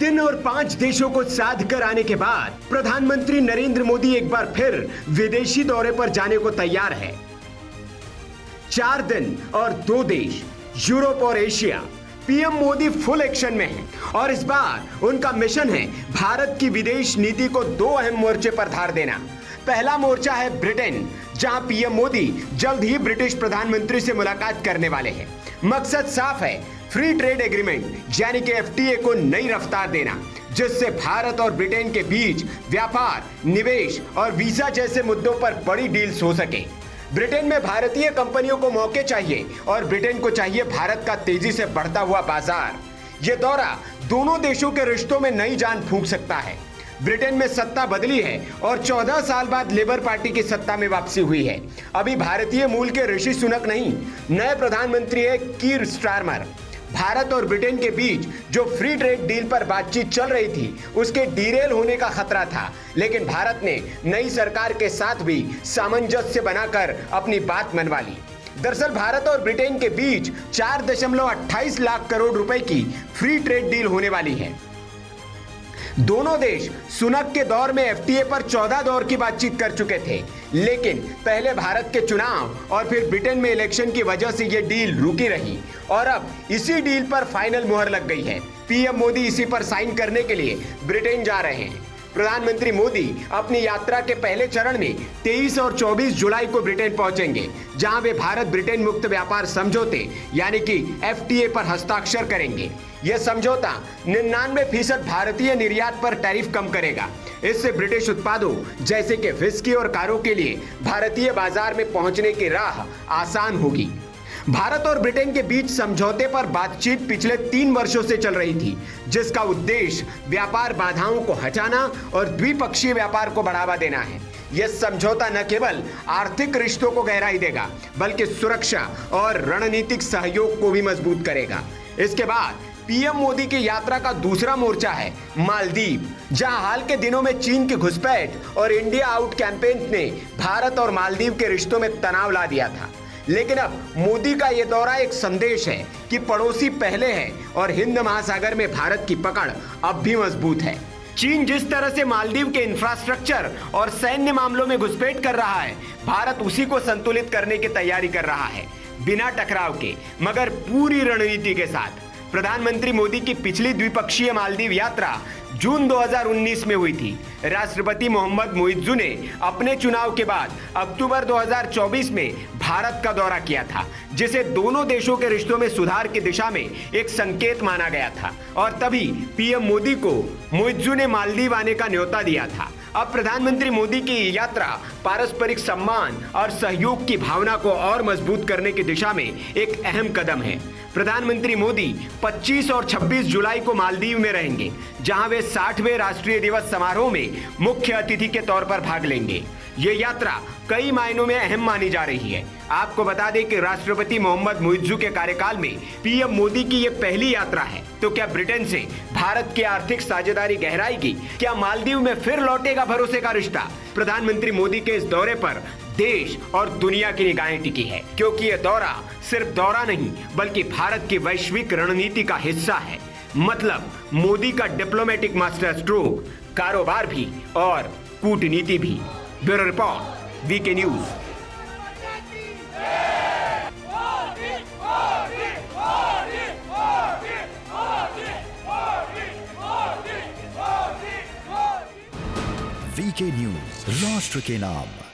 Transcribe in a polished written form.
दिन और 5 देशों को साध कर आने के बाद प्रधानमंत्री नरेंद्र मोदी एक बार फिर विदेशी दौरे पर जाने को तैयार है। 4 दिन और 2 देश, यूरोप और Asia. PM Modi full action में हैं और इस बार उनका मिशन है भारत की विदेश नीति को 2 अहम मोर्चे पर धार देना। पहला मोर्चा है ब्रिटेन, जहां पीएम मोदी जल्द ही ब्रिटिश प्रधानमंत्री से मुलाकात करने वाले हैं। मकसद साफ है, फ्री ट्रेड एग्रीमेंट यानी कि एफटीए को नई रफ्तार देना, जिससे भारत और ब्रिटेन के बीच व्यापार, निवेश और वीजा जैसे मुद्दों पर बड़ी डील्स हो सके। ब्रिटेन में भारतीय कंपनियों को मौके चाहिए और ब्रिटेन को चाहिए भारत का तेजी से बढ़ता हुआ बाजार। यह दौरा दोनों देशों के रिश्तों में नई जान फूंक सकता है। ब्रिटेन में सत्ता बदली है और 14 साल बाद लेबर पार्टी की सत्ता में वापसी हुई है। अभी भारतीय मूल के ऋषि सुनक नहीं, नए प्रधानमंत्री है कीर स्टारमर। भारत और ब्रिटेन के बीच जो फ्री ट्रेड डील पर बातचीत चल रही थी, उसके डीरेल होने का खतरा था, लेकिन भारत ने नई सरकार के साथ भी सामंजस्य बनाकर अपनी बात मनवा ली। दरअसल भारत और ब्रिटेन के बीच 4.28 लाख करोड़ रुपए की फ्री ट्रेड डील होने वाली है। दोनों देश सुनक के दौर में एफटीए पर 14 दौर की बातचीत कर चुके थे, लेकिन पहले भारत के चुनाव और फिर ब्रिटेन में इलेक्शन की वजह से यह डील रुकी रही और अब इसी डील पर फाइनल मुहर लग गई है। पीएम मोदी इसी पर साइन करने के लिए ब्रिटेन जा रहे हैं। प्रधानमंत्री मोदी अपनी यात्रा के पहले चरण में 23 और 24 जुलाई को ब्रिटेन पहुंचेंगे, जहां वे भारत ब्रिटेन मुक्त व्यापार समझौते यानी कि एफटीए पर हस्ताक्षर करेंगे। यह समझौता 99% भारतीय निर्यात पर टैरिफ कम करेगा। इससे ब्रिटिश उत्पादों जैसे कि विस्की और कारों के लिए भारतीय बाजार में पहुंचने की राह आसान होगी। भारत और ब्रिटेन के बीच समझौते पर बातचीत पिछले 3 वर्षों से चल रही थी, जिसका उद्देश्य व्यापार बाधाओं को हटाना और द्विपक्षीय व्यापार को बढ़ावा देना है। यह समझौता न केवल आर्थिक रिश्तों को गहराई देगा, बल्कि सुरक्षा और रणनीतिक सहयोग को भी मजबूत करेगा। इसके बाद पीएम मोदी की यात्रा का दूसरा मोर्चा है मालदीव, जहां हाल के दिनों में चीन की घुसपैठ और इंडिया आउट कैंपेन ने भारत और मालदीव के रिश्तों में तनाव ला दिया था। लेकिन अब मोदी का यह दौरा एक संदेश है कि पड़ोसी पहले है और हिंद महासागर में भारत की पकड़ अब भी मजबूत है। चीन जिस तरह से मालदीव के इंफ्रास्ट्रक्चर और सैन्य मामलों में घुसपैठ कर रहा है, भारत उसी को संतुलित करने की तैयारी कर रहा है, बिना टकराव के मगर पूरी रणनीति के साथ। प्रधानमंत्री मोदी की पिछली द्विपक्षीय मालदीव यात्रा जून 2019 में हुई थी। राष्ट्रपति मोहम्मद मुइज्जू ने अपने चुनाव के बाद अक्टूबर 2024 में भारत का दौरा किया था, जिसे दोनों देशों के रिश्तों में सुधार की दिशा में एक संकेत माना गया था और तभी पीएम मोदी को मुइज्जू ने मालदीव आने का न्योता दिया था। अब प्रधानमंत्री मोदी की यात्रा पारस्परिक सम्मान और सहयोग की भावना को और मजबूत करने की दिशा में एक अहम कदम है। प्रधानमंत्री मोदी 25 और 26 जुलाई को मालदीव में रहेंगे, जहां वे 60वें राष्ट्रीय दिवस समारोह में मुख्य अतिथि के तौर पर भाग लेंगे। ये यात्रा कई मायनों में अहम मानी जा रही है। आपको बता दें कि राष्ट्रपति मोहम्मद मुइज्जू के कार्यकाल में पीएम मोदी की ये पहली यात्रा है। तो क्या ब्रिटेन से भारत की आर्थिक साझेदारी गहराएगी? क्या मालदीव में फिर लौटेगा भरोसे का रिश्ता? प्रधानमंत्री मोदी के इस दौरे पर देश और दुनिया की निगाहें टिकी है, क्योंकि यह दौरा सिर्फ दौरा नहीं बल्कि भारत की वैश्विक रणनीति का हिस्सा है। मतलब मोदी का डिप्लोमेटिक मास्टर स्ट्रोक, कारोबार भी और कूटनीति भी। Bureau report, VK news. VK news, राष्ट्र के नाम।